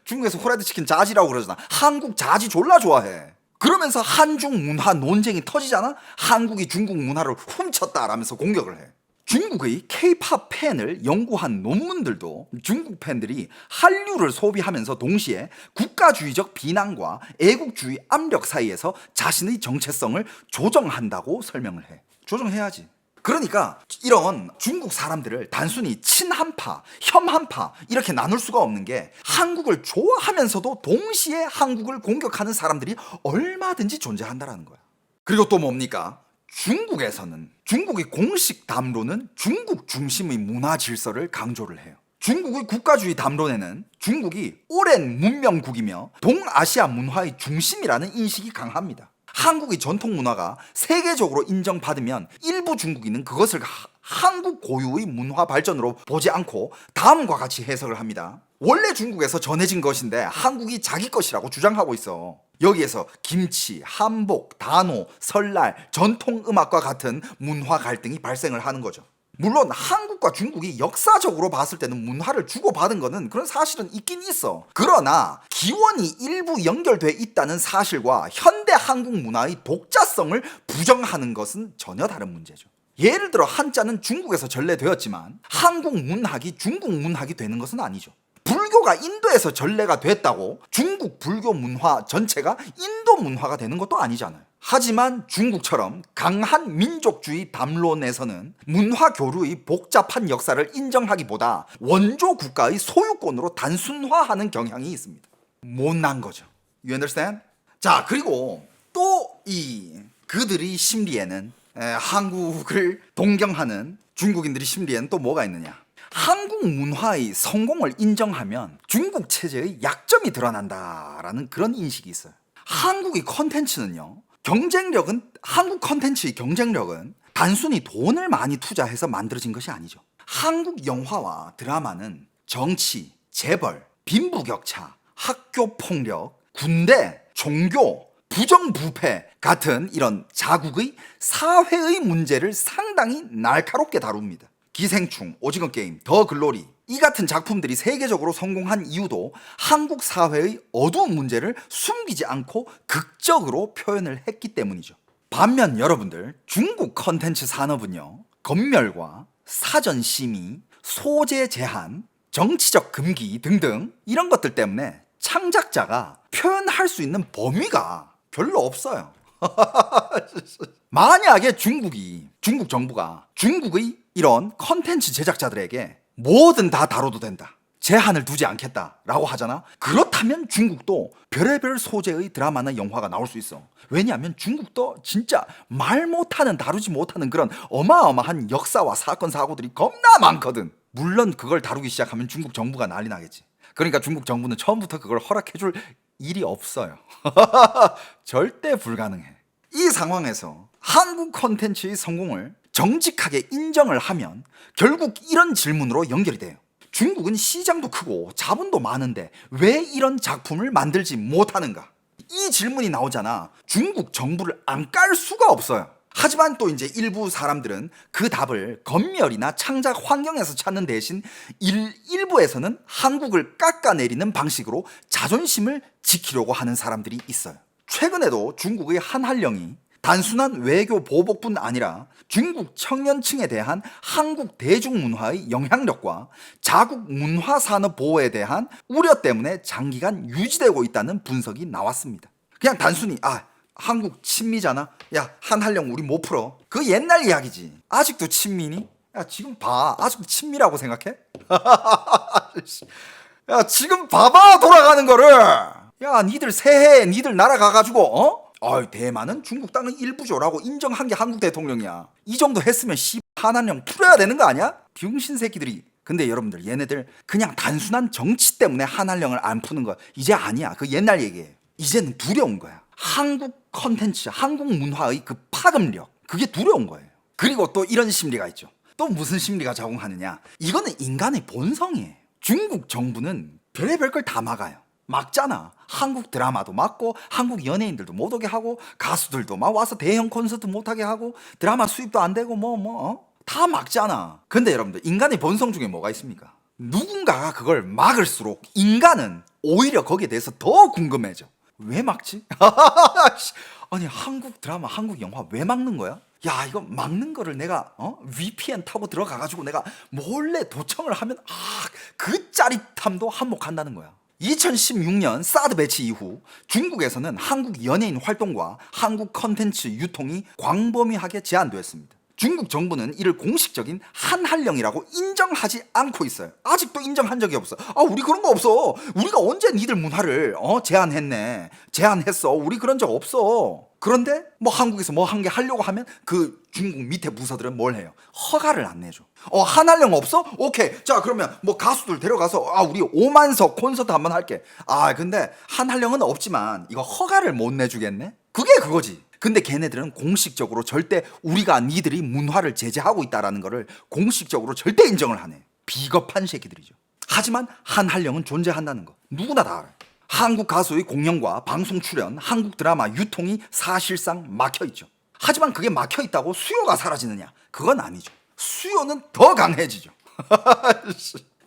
중국에서 후라이드 치킨 자지라고 그러잖아. 한국 자지 졸라 좋아해. 그러면서 한중 문화 논쟁이 터지잖아. 한국이 중국 문화를 훔쳤다라면서 공격을 해. 중국의 K-팝 팬을 연구한 논문들도 중국 팬들이 한류를 소비하면서 동시에 국가주의적 비난과 애국주의 압력 사이에서 자신의 정체성을 조정한다고 설명을 해. 조정해야지. 그러니까 이런 중국 사람들을 단순히 친한파, 혐한파 이렇게 나눌 수가 없는 게 한국을 좋아하면서도 동시에 한국을 공격하는 사람들이 얼마든지 존재한다라는 거야. 그리고 또 뭡니까? 중국에서는 중국의 공식 담론은 중국 중심의 문화 질서를 강조를 해요. 중국의 국가주의 담론에는 중국이 오랜 문명국이며 동아시아 문화의 중심이라는 인식이 강합니다. 한국의 전통 문화가 세계적으로 인정받으면 일부 중국인은 그것을 한국 고유의 문화 발전으로 보지 않고 다음과 같이 해석을 합니다. 원래 중국에서 전해진 것인데 한국이 자기 것이라고 주장하고 있어. 여기에서 김치, 한복, 단오, 설날, 전통 음악과 같은 문화 갈등이 발생을 하는 거죠. 물론 한국과 중국이 역사적으로 봤을 때는 문화를 주고받은 거는 그런 사실은 있긴 있어. 그러나 기원이 일부 연결돼 있다는 사실과 현대 한국 문화의 독자성을 부정하는 것은 전혀 다른 문제죠. 예를 들어 한자는 중국에서 전래되었지만 한국 문학이 중국 문학이 되는 것은 아니죠. 불교가 인도에서 전래가 됐다고 중국 불교 문화 전체가 인도 문화가 되는 것도 아니잖아요. 하지만 중국처럼 강한 민족주의 담론에서는 문화 교류의 복잡한 역사를 인정하기보다 원조 국가의 소유권으로 단순화하는 경향이 있습니다. 못난 거죠. You understand? 자, 그리고 또 그들의 심리에는 한국을 동경하는 중국인들의 심리에는 또 뭐가 있느냐? 한국 문화의 성공을 인정하면 중국 체제의 약점이 드러난다라는 그런 인식이 있어요. 한국의 컨텐츠는요, 한국 컨텐츠의 경쟁력은 단순히 돈을 많이 투자해서 만들어진 것이 아니죠. 한국 영화와 드라마는 정치, 재벌, 빈부격차, 학교 폭력, 군대, 종교, 부정부패 같은 이런 자국의 사회의 문제를 상당히 날카롭게 다룹니다. 기생충, 오징어 게임, 더 글로리 이 같은 작품들이 세계적으로 성공한 이유도 한국 사회의 어두운 문제를 숨기지 않고 극적으로 표현을 했기 때문이죠. 반면 여러분들, 중국 컨텐츠 산업은요, 검열과 사전 심의, 소재 제한, 정치적 금기 등등 이런 것들 때문에 창작자가 표현할 수 있는 범위가 별로 없어요. 만약에 중국 정부가 중국의 이런 컨텐츠 제작자들에게 뭐든 다 다뤄도 된다, 제한을 두지 않겠다라고 하잖아. 그렇다면 중국도 별의별 소재의 드라마나 영화가 나올 수 있어. 왜냐하면 중국도 진짜 말 못하는, 다루지 못하는 그런 어마어마한 역사와 사건 사고들이 겁나 많거든. 물론 그걸 다루기 시작하면 중국 정부가 난리 나겠지. 그러니까 중국 정부는 처음부터 그걸 허락해줄 일이 없어요. 절대 불가능해. 이 상황에서 한국 컨텐츠의 성공을 정직하게 인정을 하면 결국 이런 질문으로 연결이 돼요. 중국은 시장도 크고 자본도 많은데 왜 이런 작품을 만들지 못하는가? 이 질문이 나오잖아. 중국 정부를 안 깔 수가 없어요. 하지만 또 이제 일부 사람들은 그 답을 검열이나 창작 환경에서 찾는 대신 일부에서는 한국을 깎아내리는 방식으로 자존심을 지키려고 하는 사람들이 있어요. 최근에도 중국의 한한령이 단순한 외교 보복뿐 아니라 중국 청년층에 대한 한국 대중문화의 영향력과 자국 문화 산업 보호에 대한 우려 때문에 장기간 유지되고 있다는 분석이 나왔습니다. 그냥 단순히 한국 친미잖아. 야, 한한령 우리 못 풀어. 그 옛날 이야기지. 아직도 친미니? 야, 지금 봐. 아직도 친미라고 생각해? 야, 지금 봐봐 돌아가는 거를. 야, 니들 새해에 니들 날아가가지고 대만은 중국 땅의 일부죠라고 인정한 게 한국 대통령이야. 이 정도 했으면 한한령 풀어야 되는 거 아니야? 병신 새끼들이. 근데 여러분들, 얘네들 그냥 단순한 정치 때문에 한한령을 안 푸는 거 이제 아니야. 그 옛날 얘기예요. 이제는 두려운 거야. 한국 컨텐츠, 한국 문화의 그 파급력, 그게 두려운 거예요. 그리고 또 이런 심리가 있죠. 또 무슨 심리가 작용하느냐? 이거는 인간의 본성이에요. 중국 정부는 별의별 걸 다 막아요. 막잖아. 한국 드라마도 막고, 한국 연예인들도 못 오게 하고, 가수들도 막 와서 대형 콘서트 못 하게 하고, 드라마 수입도 안 되고 다 막잖아. 근데 여러분들, 인간의 본성 중에 뭐가 있습니까? 누군가가 그걸 막을수록 인간은 오히려 거기에 대해서 더 궁금해져. 왜 막지? 아니, 한국 드라마, 한국 영화 왜 막는 거야? 야, 이거 막는 거를 내가 VPN 타고 들어가가지고 내가 몰래 도청을 하면 그 짜릿함도 한몫한다는 거야. 2016년 사드 배치 이후 중국에서는 한국 연예인 활동과 한국 컨텐츠 유통이 광범위하게 제한되었습니다. 중국 정부는 이를 공식적인 한한령이라고 인정하지 않고 있어요. 아직도 인정한 적이 없어. 우리 그런 거 없어. 우리가 언제 니들 문화를 제한했어. 우리 그런 적 없어. 그런데 뭐 한국에서 뭐 한 개 하려고 하면 그 중국 밑에 부서들은 뭘 해요? 허가를 안 내줘. 한한령 없어? 오케이. 자, 그러면 뭐 가수들 데려가서 우리 5만석 콘서트 한번 할게. 근데 한한령은 없지만 이거 허가를 못 내주겠네? 그게 그거지. 근데 걔네들은 공식적으로 절대 우리가 니들이 문화를 제재하고 있다라는 거를 공식적으로 절대 인정을 안 해. 비겁한 새끼들이죠. 하지만 한한령은 존재한다는 거 누구나 다 알아요. 한국 가수의 공연과 방송 출연, 한국 드라마 유통이 사실상 막혀있죠. 하지만 그게 막혀있다고 수요가 사라지느냐? 그건 아니죠. 수요는 더 강해지죠.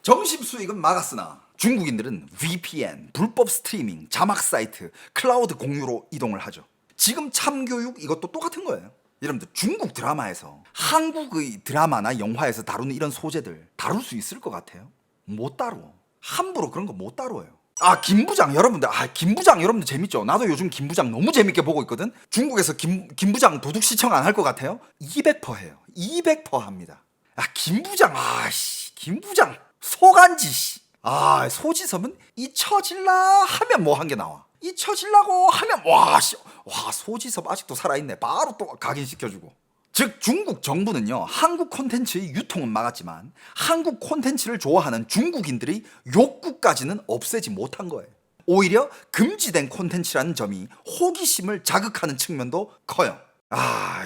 정식 수익은 막았으나 중국인들은 VPN, 불법 스트리밍, 자막 사이트, 클라우드 공유로 이동을 하죠. 지금 참교육 이것도 똑같은 거예요. 여러분들 중국 드라마에서 한국의 드라마나 영화에서 다루는 이런 소재들 다룰 수 있을 것 같아요? 못 다뤄. 함부로 그런 거 못 다뤄요. 김부장 여러분들, 김부장 여러분들 재밌죠? 나도 요즘 김부장 너무 재밌게 보고 있거든. 중국에서 김부장 도둑 시청 안 할 것 같아요? 200% 해요. 200% 합니다. 김부장, 김부장 소간지. 소지섭은 잊혀질라 하면 뭐 한 게 나와. 잊혀질라고 하면 와 소지섭 아직도 살아있네. 바로 또 각인시켜주고. 즉 중국 정부는요 한국 콘텐츠의 유통은 막았지만 한국 콘텐츠를 좋아하는 중국인들의 욕구까지는 없애지 못한 거예요. 오히려 금지된 콘텐츠라는 점이 호기심을 자극하는 측면도 커요.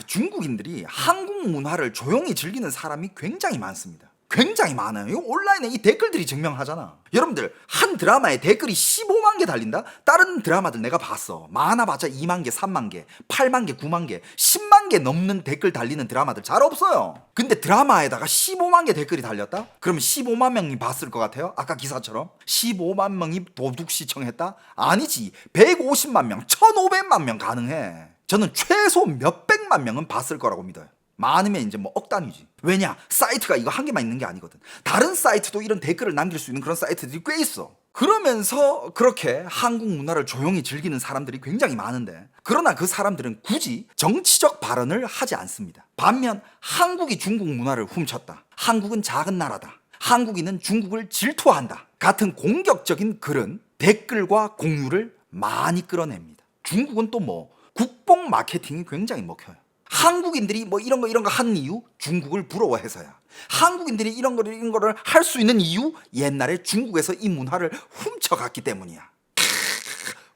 중국인들이 한국 문화를 조용히 즐기는 사람이 굉장히 많습니다. 굉장히 많아요. 이거 온라인에 이 댓글들이 증명하잖아. 여러분들 한 드라마에 댓글이 15만 개 달린다? 다른 드라마들 내가 봤어. 많아봤자 2만 개, 3만 개, 8만 개, 9만 개, 10만 개 넘는 댓글 달리는 드라마들 잘 없어요. 근데 드라마에다가 15만 개 댓글이 달렸다? 그러면 15만 명이 봤을 것 같아요? 아까 기사처럼 15만 명이 도둑 시청했다? 아니지. 150만 명, 1500만 명 가능해. 저는 최소 몇백만 명은 봤을 거라고 믿어요. 많으면 이제 뭐 억 단위지. 왜냐? 사이트가 이거 한 개만 있는 게 아니거든. 다른 사이트도 이런 댓글을 남길 수 있는 그런 사이트들이 꽤 있어. 그러면서 그렇게 한국 문화를 조용히 즐기는 사람들이 굉장히 많은데, 그러나 그 사람들은 굳이 정치적 발언을 하지 않습니다. 반면 한국이 중국 문화를 훔쳤다, 한국은 작은 나라다, 한국인은 중국을 질투한다 같은 공격적인 글은 댓글과 공유를 많이 끌어냅니다. 중국은 또 뭐 국뽕 마케팅이 굉장히 먹혀요. 한국인들이 뭐 이런 거 하는 이유 중국을 부러워해서야. 한국인들이 이런 거를 할 수 있는 이유 옛날에 중국에서 이 문화를 훔쳐갔기 때문이야.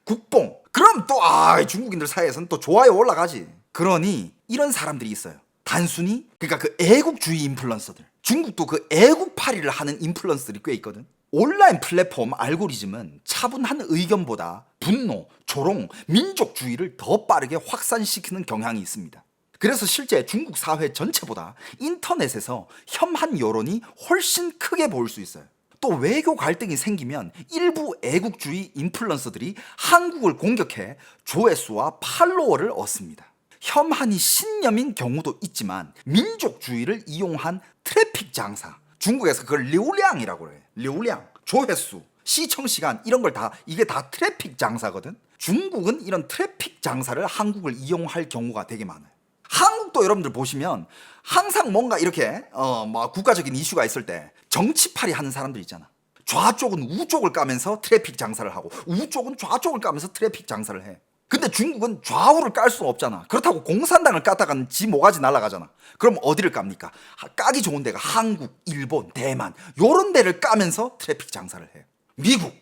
국뽕. 그럼 또 중국인들 사이에서는 또 좋아요 올라가지. 그러니 이런 사람들이 있어요. 단순히 그러니까 그 애국주의 인플루언서들. 중국도 그 애국팔이를 하는 인플루언서들이 꽤 있거든. 온라인 플랫폼 알고리즘은 차분한 의견보다 분노, 조롱, 민족주의를 더 빠르게 확산시키는 경향이 있습니다. 그래서 실제 중국 사회 전체보다 인터넷에서 혐한 여론이 훨씬 크게 보일 수 있어요. 또 외교 갈등이 생기면 일부 애국주의 인플루언서들이 한국을 공격해 조회수와 팔로워를 얻습니다. 혐한이 신념인 경우도 있지만 민족주의를 이용한 트래픽 장사, 중국에서 그걸 류량이라고 해요. 류량, 조회수, 시청시간 이런 걸 이게 다 트래픽 장사거든. 중국은 이런 트래픽 장사를 한국을 이용할 경우가 되게 많아요. 한국도 여러분들 보시면 항상 뭔가 이렇게 뭐 국가적인 이슈가 있을 때 정치팔이 하는 사람들 있잖아. 좌쪽은 우쪽을 까면서 트래픽 장사를 하고 우쪽은 좌쪽을 까면서 트래픽 장사를 해. 근데 중국은 좌우를 깔 수가 없잖아. 그렇다고 공산당을 깠다가는 지 모가지 날아가잖아. 그럼 어디를 깝니까? 까기 좋은 데가 한국, 일본, 대만 요런 데를 까면서 트래픽 장사를 해요. 미국.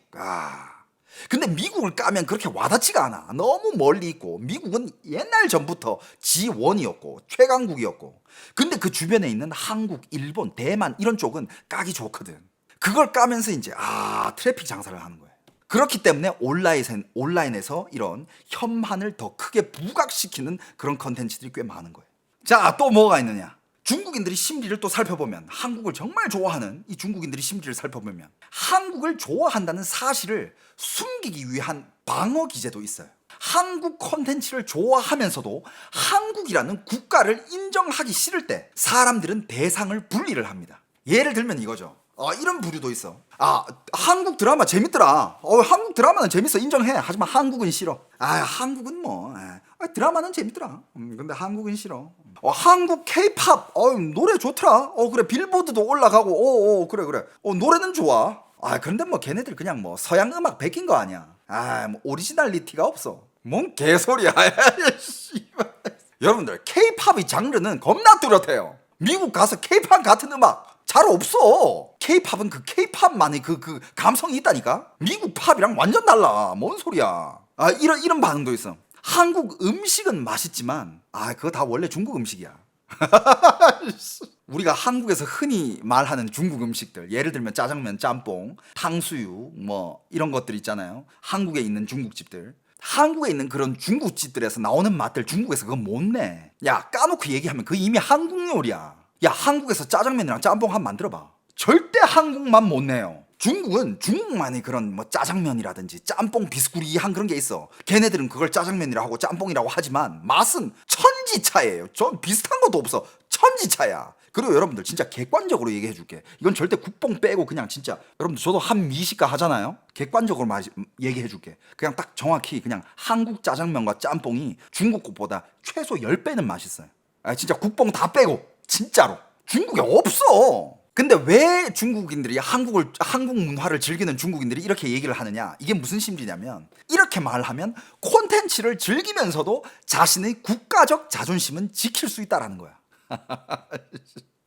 근데 미국을 까면 그렇게 와닿지가 않아. 너무 멀리 있고 미국은 옛날 전부터 지원이었고 최강국이었고. 근데 그 주변에 있는 한국, 일본, 대만 이런 쪽은 까기 좋거든. 그걸 까면서 이제 트래픽 장사를 하는 거예요. 그렇기 때문에 온라인에서 이런 혐한을 더 크게 부각시키는 그런 컨텐츠들이 꽤 많은 거예요. 자, 또 뭐가 있느냐? 중국인들이 심리를 또 살펴보면, 한국을 정말 좋아하는 이 중국인들이 심리를 살펴보면 한국을 좋아한다는 사실을 숨기기 위한 방어 기제도 있어요. 한국 콘텐츠를 좋아하면서도 한국이라는 국가를 인정하기 싫을 때 사람들은 대상을 분리를 합니다. 예를 들면 이거죠. 이런 부류도 있어. 한국 드라마 재밌더라. 한국 드라마는 재밌어, 인정해. 하지만 한국은 싫어. 한국은 뭐 드라마는 재밌더라. 근데 한국은 싫어. 한국 케이팝 노래 좋더라. 그래 빌보드도 올라가고 그래 노래는 좋아. 그런데 뭐 걔네들 그냥 뭐 서양 음악 베낀 거 아니야. 뭐 오리지널리티가 없어. 뭔 개소리야. 씨발. 여러분들 케이팝의 장르는 겁나 뚜렷해요. 미국 가서 케이팝 같은 음악 잘 없어. 케이팝은 그 케이팝만의 그 감성이 있다니까. 미국 팝이랑 완전 달라. 뭔 소리야. 이런 반응도 있어. 한국 음식은 맛있지만 그거 다 원래 중국 음식이야. 우리가 한국에서 흔히 말하는 중국 음식들, 예를 들면 짜장면, 짬뽕, 탕수육 뭐 이런 것들 있잖아요. 한국에 있는 중국집들, 한국에 있는 그런 중국집들에서 나오는 맛들 중국에서 그거 못 내. 야, 까놓고 얘기하면 그거 이미 한국 요리야. 야, 한국에서 짜장면이랑 짬뽕 한번 만들어봐. 절대 한국 맛 못 내요. 중국은 중국만의 그런 뭐 짜장면이라든지 짬뽕 비스구리한 그런 게 있어. 걔네들은 그걸 짜장면이라고 하고 짬뽕이라고 하지만 맛은 천지차예요. 전 비슷한 것도 없어. 천지차야. 그리고 여러분들 진짜 객관적으로 얘기해 줄게. 이건 절대 국뽕 빼고 그냥 진짜 여러분들 저도 한 미식가 하잖아요. 객관적으로 얘기해 줄게. 그냥 딱 정확히 그냥 한국 짜장면과 짬뽕이 중국 것보다 최소 10배는 맛있어요. 진짜 국뽕 다 빼고 진짜로. 중국에 없어. 근데 왜 중국인들이 한국 문화를 즐기는 중국인들이 이렇게 얘기를 하느냐? 이게 무슨 심리냐면 이렇게 말하면 콘텐츠를 즐기면서도 자신의 국가적 자존심은 지킬 수 있다라는 거야.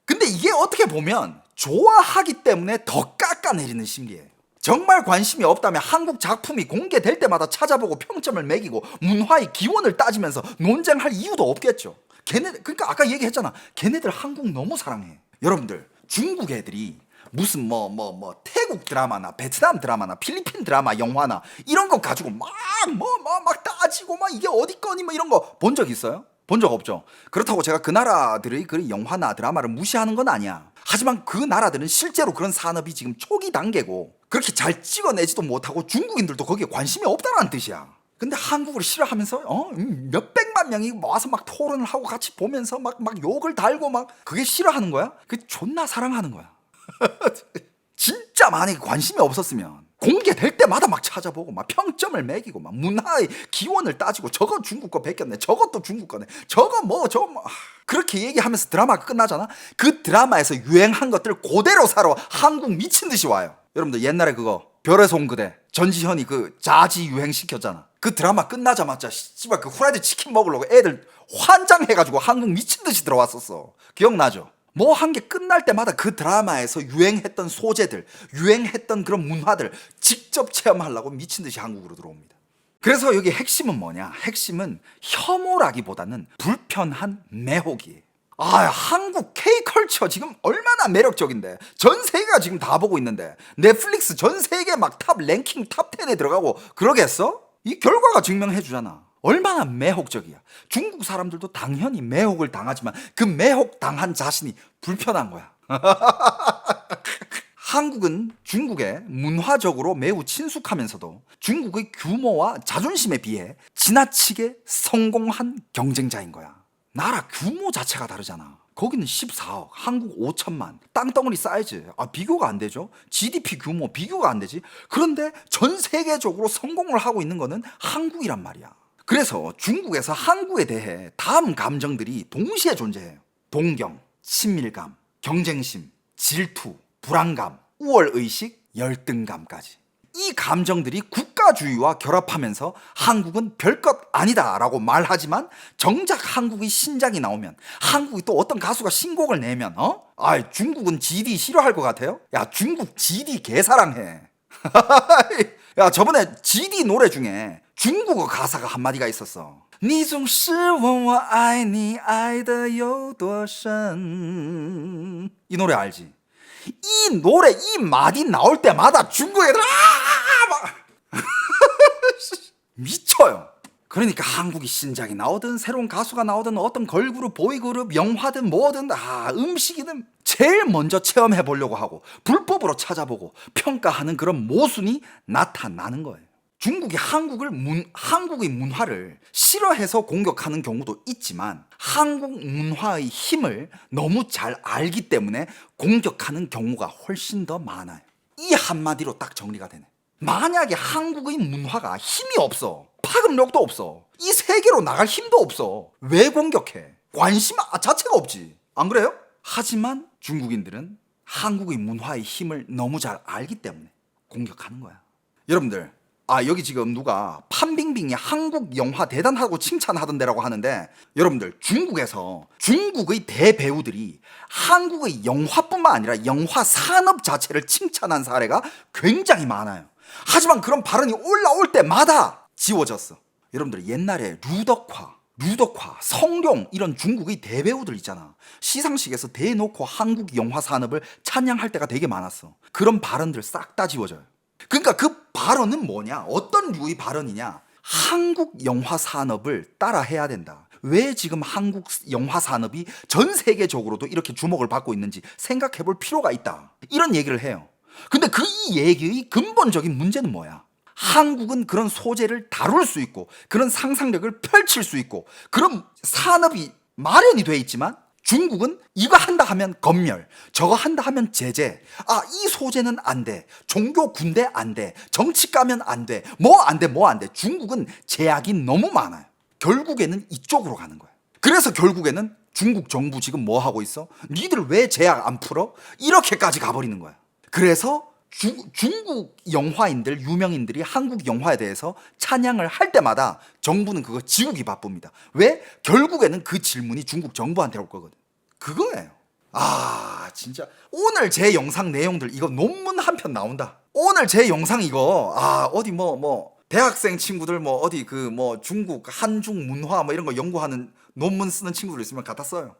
근데 이게 어떻게 보면 좋아하기 때문에 더 깎아내리는 심리예요. 정말 관심이 없다면 한국 작품이 공개될 때마다 찾아보고 평점을 매기고 문화의 기원을 따지면서 논쟁할 이유도 없겠죠. 그러니까 아까 얘기했잖아. 걔네들 한국 너무 사랑해. 여러분들 중국 애들이 무슨 태국 드라마나 베트남 드라마나 필리핀 드라마 영화나 이런 거 가지고 막 따지고 막 이게 어디 거니 뭐 이런 거 본 적 있어요? 본 적 없죠. 그렇다고 제가 그 나라들의 그 영화나 드라마를 무시하는 건 아니야. 하지만 그 나라들은 실제로 그런 산업이 지금 초기 단계고 그렇게 잘 찍어내지도 못하고 중국인들도 거기에 관심이 없다는 뜻이야. 근데 한국을 싫어하면서 몇백만 명이 와서 막 토론을 하고 같이 보면서 막 욕을 달고 막 그게 싫어하는 거야? 그게 존나 사랑하는 거야. 진짜 만약에 관심이 없었으면 공개될 때마다 막 찾아보고 막 평점을 매기고 막 문화의 기원을 따지고 저거 중국 거 베꼈네, 저것도 중국 거네, 저거 뭐 그렇게 얘기하면서 드라마가 끝나잖아. 그 드라마에서 유행한 것들 그대로 사러 한국 미친 듯이 와요. 여러분들 옛날에 그거 별에서 온 그대 전지현이 그 자지 유행시켰잖아. 그 드라마 끝나자마자 씨발 그 후라이드 치킨 먹으려고 애들 환장해가지고 한국 미친 듯이 들어왔었어. 기억나죠? 뭐 한 게 끝날 때마다 그 드라마에서 유행했던 소재들, 유행했던 그런 문화들 직접 체험하려고 미친 듯이 한국으로 들어옵니다. 그래서 여기 핵심은 뭐냐? 핵심은 혐오라기보다는 불편한 매혹이에요. 한국 K컬처 지금 얼마나 매력적인데 전 세계가 지금 다 보고 있는데 넷플릭스 전 세계 막 탑 랭킹 탑 10에 들어가고 그러겠어? 이 결과가 증명해 주잖아. 얼마나 매혹적이야. 중국 사람들도 당연히 매혹을 당하지만 그 매혹 당한 자신이 불편한 거야. 한국은 중국에 문화적으로 매우 친숙하면서도 중국의 규모와 자존심에 비해 지나치게 성공한 경쟁자인 거야. 나라 규모 자체가 다르잖아. 거기는 14억, 한국 5천만, 땅덩어리 사이즈. 비교가 안 되죠. GDP 규모 비교가 안 되지. 그런데 전 세계적으로 성공을 하고 있는 거는 한국이란 말이야. 그래서 중국에서 한국에 대해 다음 감정들이 동시에 존재해요. 동경, 친밀감, 경쟁심, 질투, 불안감, 우월의식, 열등감까지. 이 감정들이 국가주의와 결합하면서 한국은 별것 아니다라고 말하지만 정작 한국의 신작이 나오면 한국이 또 어떤 가수가 신곡을 내면 중국은 GD 싫어할 것 같아요? 야, 중국 GD 개사랑해. 야, 저번에 GD 노래 중에 중국어 가사가 한마디가 있었어. 你总是问我爱你爱的有多深. 이 노래 알지? 이 노래 이 말이 나올 때마다 중국 애들 막 미쳐요. 그러니까 한국이 신작이 나오든 새로운 가수가 나오든 어떤 걸그룹, 보이그룹, 영화든 뭐든 음식이든 제일 먼저 체험해 보려고 하고 불법으로 찾아보고 평가하는 그런 모순이 나타나는 거예요. 중국이 한국의 문화를 싫어해서 공격하는 경우도 있지만 한국 문화의 힘을 너무 잘 알기 때문에 공격하는 경우가 훨씬 더 많아요. 이 한마디로 딱 정리가 되네. 만약에 한국의 문화가 힘이 없어, 파급력도 없어, 이 세계로 나갈 힘도 없어, 왜 공격해? 관심 자체가 없지. 안 그래요? 하지만 중국인들은 한국의 문화의 힘을 너무 잘 알기 때문에 공격하는 거야. 여러분들, 여기 지금 누가 판빙빙이 한국 영화 대단하고 칭찬하던데라고 하는데, 여러분들, 중국에서 중국의 대배우들이 한국의 영화뿐만 아니라 영화 산업 자체를 칭찬한 사례가 굉장히 많아요. 하지만 그런 발언이 올라올 때마다 지워졌어. 여러분들, 옛날에 루덕화, 성룡 이런 중국의 대배우들 있잖아. 시상식에서 대놓고 한국 영화 산업을 찬양할 때가 되게 많았어. 그런 발언들 싹 다 지워져요. 그러니까 그 발언은 뭐냐? 어떤 류의 발언이냐? 한국 영화 산업을 따라해야 된다. 왜 지금 한국 영화 산업이 전 세계적으로도 이렇게 주목을 받고 있는지 생각해 볼 필요가 있다. 이런 얘기를 해요. 근데 그 이 얘기의 근본적인 문제는 뭐야? 한국은 그런 소재를 다룰 수 있고 그런 상상력을 펼칠 수 있고 그런 산업이 마련이 돼 있지만, 중국은 이거 한다 하면 검열, 저거 한다 하면 제재, 이 소재는 안 돼, 종교 군대 안 돼, 정치 가면 안 돼, 뭐 안 돼. 중국은 제약이 너무 많아요. 결국에는 이쪽으로 가는 거예요. 그래서 결국에는 중국 정부 지금 뭐 하고 있어? 니들 왜 제약 안 풀어? 이렇게까지 가버리는 거야. 그래서 중국 영화인들, 유명인들이 한국 영화에 대해서 찬양을 할 때마다 정부는 그거 지우기 바쁩니다. 왜? 결국에는 그 질문이 중국 정부한테 올 거거든. 그거예요. 진짜 오늘 제 영상 내용들 이거 논문 한 편 나온다. 오늘 제 영상 이거 어디 뭐 대학생 친구들 뭐 어디 그 뭐 중국 한중 문화 뭐 이런 거 연구하는 논문 쓰는 친구들 있으면 갖다 써요.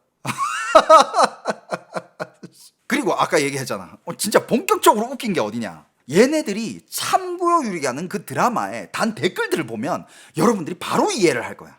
그리고 아까 얘기했잖아. 진짜 본격적으로 웃긴 게 어디냐? 얘네들이 참고요율이라는 그 드라마에 단 댓글들을 보면 여러분들이 바로 이해를 할 거야.